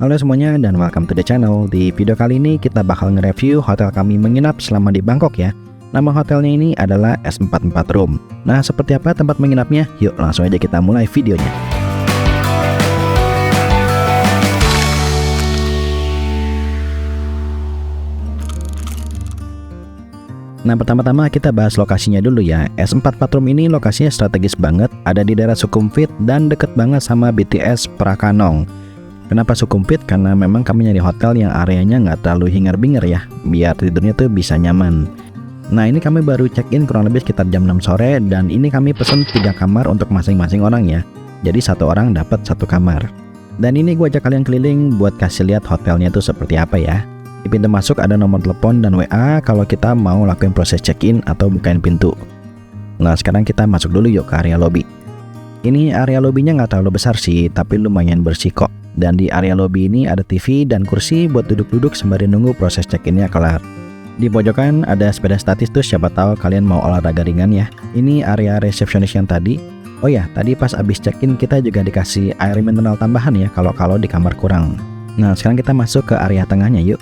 Halo semuanya dan welcome to the channel. Di video kali ini kita bakal nge-review hotel kami menginap selama di Bangkok ya. Nama hotelnya ini adalah S44 Room. Nah, seperti apa tempat menginapnya? Yuk langsung aja kita mulai videonya. Nah, pertama-tama kita bahas lokasinya dulu ya. S44 Room ini lokasinya strategis banget, ada di daerah Sukhumvit dan deket banget sama BTS Prakanong. Kenapa Sukhumvit? Karena memang kami nyari hotel yang areanya nggak terlalu hingar-bingar ya, biar tidurnya tuh bisa nyaman. Nah, ini kami baru check-in kurang lebih sekitar jam 6 sore dan ini kami pesen 3 kamar untuk masing-masing orang ya. Jadi satu orang dapat satu kamar. Dan ini gue ajak kalian keliling buat kasih lihat hotelnya tuh seperti apa ya. Di pintu masuk ada nomor telepon dan WA kalau kita mau lakuin proses check-in atau bukain pintu. Nah, sekarang kita masuk dulu yuk ke area lobby. Ini area lobbynya nggak terlalu besar sih, tapi lumayan bersih kok. Dan di area lobby ini ada TV dan kursi buat duduk-duduk sembari nunggu proses check-innya kelar. Di pojokan ada sepeda statis tuh, siapa tahu kalian mau olahraga ringan ya. Ini area resepsionis yang tadi. Oh ya, tadi pas abis check-in kita juga dikasih air mineral tambahan ya kalau di kamar kurang. Nah, sekarang kita masuk ke area tengahnya yuk.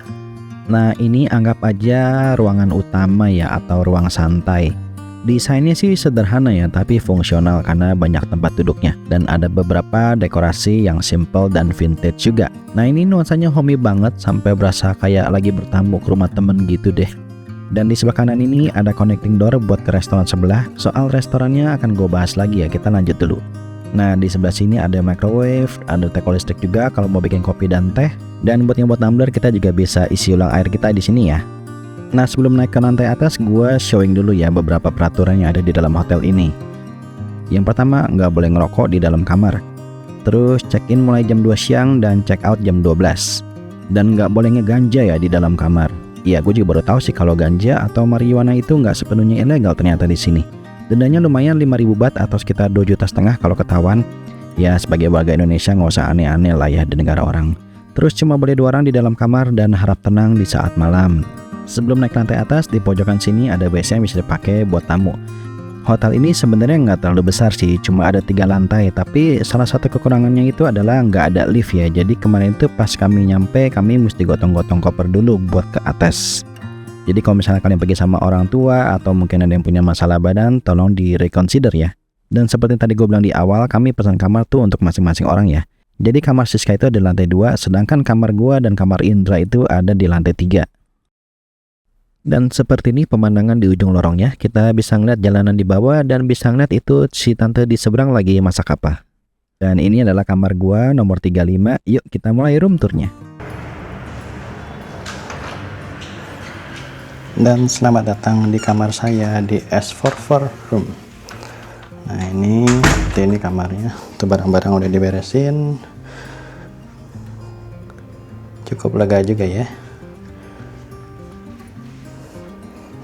Nah, ini anggap aja ruangan utama ya atau ruang santai. Desainnya sih sederhana ya, tapi fungsional karena banyak tempat duduknya. Dan ada beberapa dekorasi yang simple dan vintage juga. Nah, ini nuansanya homey banget sampai berasa kayak lagi bertamu ke rumah temen gitu deh. Dan di sebelah kanan ini ada connecting door buat ke restoran sebelah. Soal restorannya akan gue bahas lagi ya, kita lanjut dulu. Nah, di sebelah sini ada microwave, ada teko listrik juga kalau mau bikin kopi dan teh. Dan buat ngebuat tumbler kita juga bisa isi ulang air kita di sini ya. Nah, sebelum naik ke lantai atas, gue showing dulu ya beberapa peraturan yang ada di dalam hotel ini. Yang pertama, nggak boleh ngerokok di dalam kamar. Terus check-in mulai jam 2 siang dan check-out jam 12. Dan nggak boleh ngeganja ya di dalam kamar. Iya, gue juga baru tahu sih kalau ganja atau marijuana itu nggak sepenuhnya ilegal ternyata di sini. Dendanya lumayan 5.000 baht atau sekitar 2,5 juta kalau ketahuan. Ya, sebagai warga Indonesia nggak usah aneh-aneh lah ya di negara orang. Terus cuma boleh 2 orang di dalam kamar dan harap tenang di saat malam. Sebelum naik ke lantai atas, di pojokan sini ada WC yang bisa dipakai buat tamu. Hotel ini sebenarnya nggak terlalu besar sih, cuma ada 3 lantai. Tapi salah satu kekurangannya itu adalah nggak ada lift ya. Jadi kemarin itu pas kami nyampe, kami mesti gotong-gotong koper dulu buat ke atas. Jadi kalau misalnya kalian pergi sama orang tua atau mungkin ada yang punya masalah badan, tolong di-reconsider ya. Dan seperti tadi gue bilang di awal, kami pesan kamar tuh untuk masing-masing orang ya. Jadi kamar Siska itu ada di lantai 2, sedangkan kamar gua dan kamar Indra itu ada di lantai 3. Dan seperti ini pemandangan di ujung lorongnya, kita bisa ngeliat jalanan di bawah dan bisa ngeliat itu si tante di seberang lagi masak apa. Dan ini adalah kamar gua nomor 35, yuk kita mulai room tournya. Dan selamat datang di kamar saya di S44 Room. Nah, ini kamarnya. Tuh barang-barang udah diberesin. Cukup lega juga ya.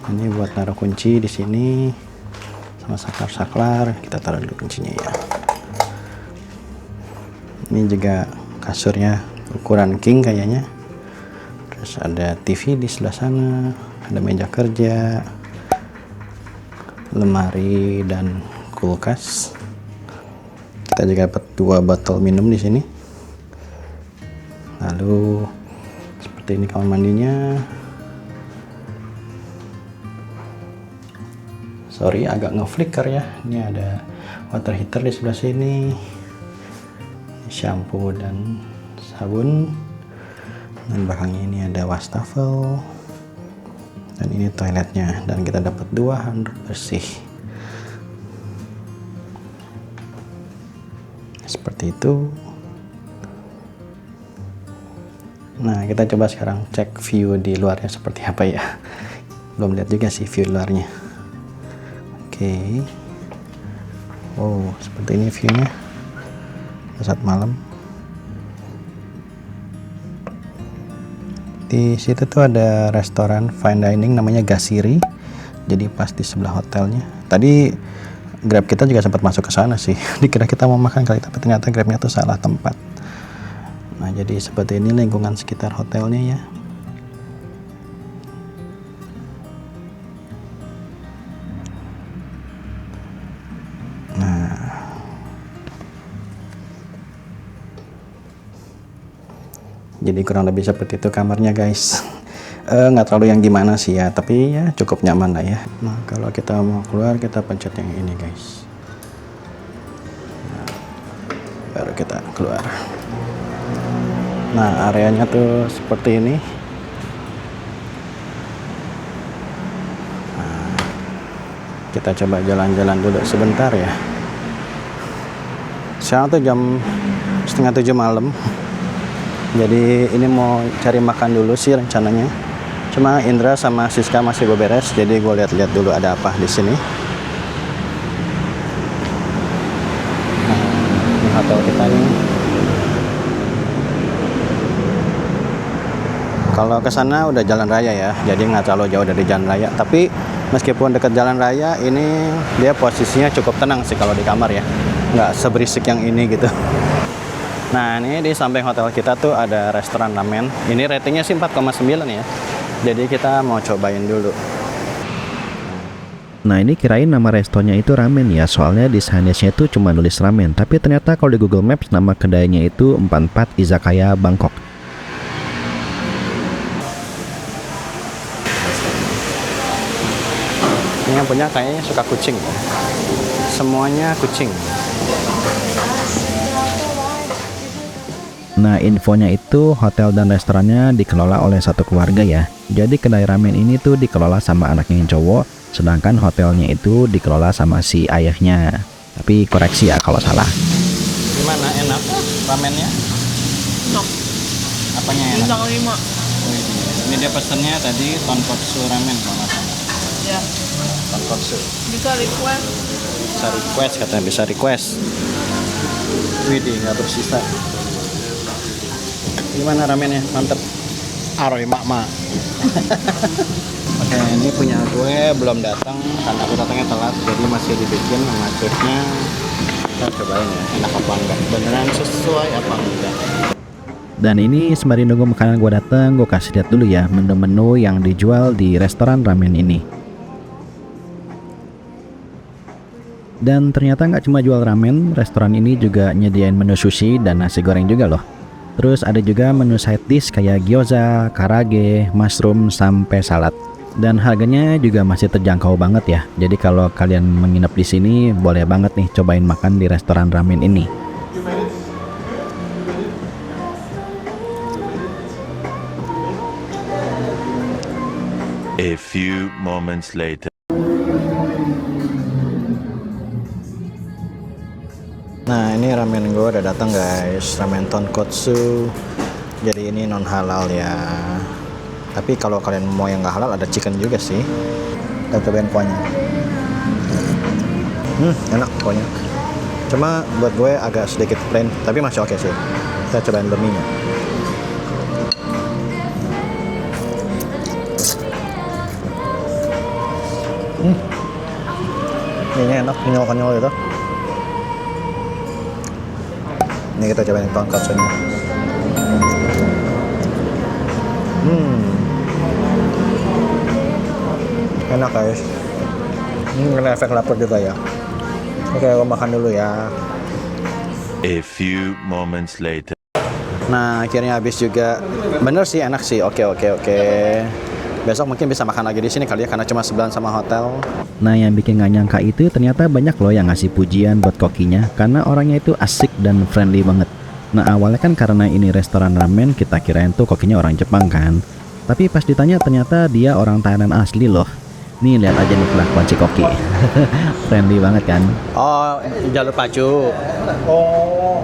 Ini buat naruh kunci di sini sama saklar-saklar. Kita taruh dulu kuncinya ya. Ini juga kasurnya ukuran king kayaknya. Terus ada TV di sebelah sana, ada meja kerja, lemari dan kulkas. Kita juga dapat 2 botol minum di sini. Lalu seperti ini kamar mandinya. Sorry agak ngeflicker ya. Ini ada water heater di sebelah sini. Shampoo dan sabun. Dan belakangnya ini ada wastafel. Dan ini toiletnya. Dan kita dapat 2 handuk bersih. Seperti itu. Nah, kita coba sekarang cek view di luarnya seperti apa ya. Belum lihat juga sih view luarnya. Oke. Oh, seperti ini viewnya saat malam. Di situ tuh ada restoran fine dining namanya Gasiri. Jadi pas di sebelah hotelnya. Tadi Grab kita juga sempat masuk ke sana sih. Dikira kita mau makan kali, tapi ternyata Grabnya tuh salah tempat. Nah, jadi seperti ini lingkungan sekitar hotelnya ya. Jadi kurang lebih seperti itu kamarnya guys. Nggak terlalu yang gimana sih ya, tapi ya cukup nyaman lah ya. Nah kalau kita mau keluar kita pencet yang ini guys. Nah, baru kita keluar. Nah areanya tuh seperti ini. Nah, kita coba jalan-jalan dulu sebentar ya. Sekarang tuh jam 6:30 malam. Jadi ini mau cari makan dulu sih rencananya. Cuma Indra sama Siska masih beberes, jadi gue lihat-lihat dulu ada apa di sini. Nah, ini hotel kita nih. Kalau ke sana udah jalan raya ya, jadi nggak terlalu jauh dari jalan raya. Tapi meskipun dekat jalan raya, ini dia posisinya cukup tenang sih kalau di kamar ya, nggak seberisik yang ini gitu. Nah ini di samping hotel kita tuh ada restoran ramen. Ini ratingnya sih 4,9 ya. Jadi kita mau cobain dulu. Nah ini kirain nama restonya itu ramen ya, soalnya di signage-nya itu cuma nulis ramen. Tapi ternyata kalau di Google Maps nama kedainya itu 44 Izakaya Bangkok. Ini yang punya kayaknya suka kucing. Semuanya kucing. Nah infonya itu hotel dan restorannya dikelola oleh satu keluarga ya. Jadi kedai ramen ini tuh dikelola sama anaknya yang cowok, sedangkan hotelnya itu dikelola sama si ayahnya. Tapi koreksi ya kalau salah. Gimana, enak ramennya? Enak. Apanya enak? Bintang 5. Ini dia pesennya tadi tonkotsu ramen kalau nggak salah. Ya. Tonkotsu. Bisa request. Bisa request katanya, bisa request. Widih, nggak bersisa. Gimana ramennya? Mantep. Aroy mak-mak. Oke, ini punya gue belum datang karena aku datangnya telat, jadi masih dibikin sama chefnya. Kita cobain ya, enak apa enggak, beneran sesuai apa enggak. Dan ini sembari nunggu makanan gue datang, gue kasih lihat dulu ya menu-menu yang dijual di restoran ramen ini. Dan ternyata nggak cuma jual ramen, restoran ini juga nyediain menu sushi dan nasi goreng juga loh. Terus ada juga menu side dish kayak gyoza, karage, mushroom, sampai salad. Dan harganya juga masih terjangkau banget ya. Jadi kalau kalian menginap di sini, boleh banget nih cobain makan di restoran ramen ini. A few moments later. Nah ini ramen gue udah datang guys, ramen tonkotsu. Jadi ini non halal ya. Tapi kalau kalian mau yang nggak halal ada chicken juga sih. Kita cobain kuahnya. Enak kuahnya. Cuma buat gue agak sedikit plain, tapi masih oke sih. Kita cobain beminya. Ini enak, nyol-nyol gitu. Ini kita cobain tonkotsunya. Enak guys. Ini kena efek lapar juga ya. Oke, aku makan dulu ya. A few moments later. Nah, akhirnya habis juga. Bener sih, enak sih. Oke. Besok mungkin bisa makan lagi di sini kali ya, karena cuma sebelah sama hotel. Nah yang bikin gak nyangka itu ternyata banyak loh yang ngasih pujian buat kokinya, karena orangnya itu asik dan friendly banget. Nah awalnya kan karena ini restoran ramen, kita kirain tuh kokinya orang Jepang kan. Tapi pas ditanya ternyata dia orang Thailand asli loh. Nih lihat aja nih kelakuan si koki. Friendly banget kan. Oh, jalur pacu. Oh.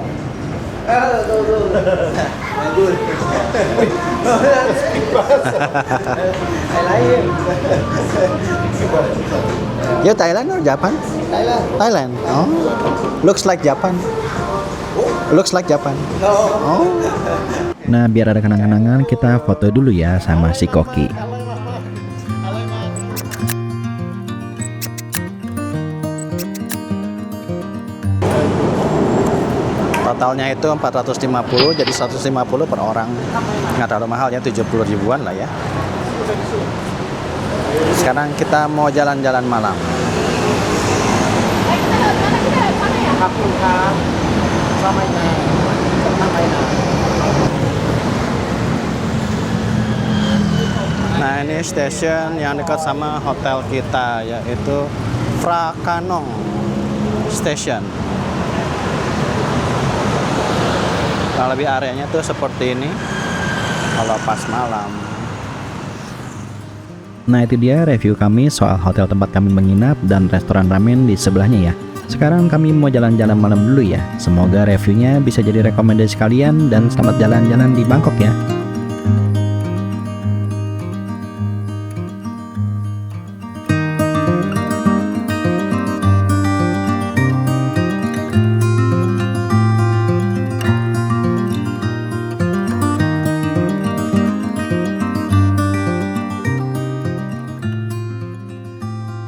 You Thailand or Japan? Thailand. Oh. Looks like Japan. Looks like Japan. Oh. Nah biar ada kenang-kenangan kita foto dulu ya sama si koki. Totalnya itu 450, jadi 150 per orang. Nggak terlalu mahal ya, 70 ribuan lah ya. Sekarang kita mau jalan-jalan malam. Nah, ini stasiun yang dekat sama hotel kita, yaitu Phrakanong Station. Kurang lebih areanya tuh seperti ini kalau pas malam. Nah, itu dia review kami soal hotel tempat kami menginap dan restoran ramen di sebelahnya ya. Sekarang kami mau jalan-jalan malam dulu ya. Semoga reviewnya bisa jadi rekomendasi kalian dan selamat jalan-jalan di Bangkok ya.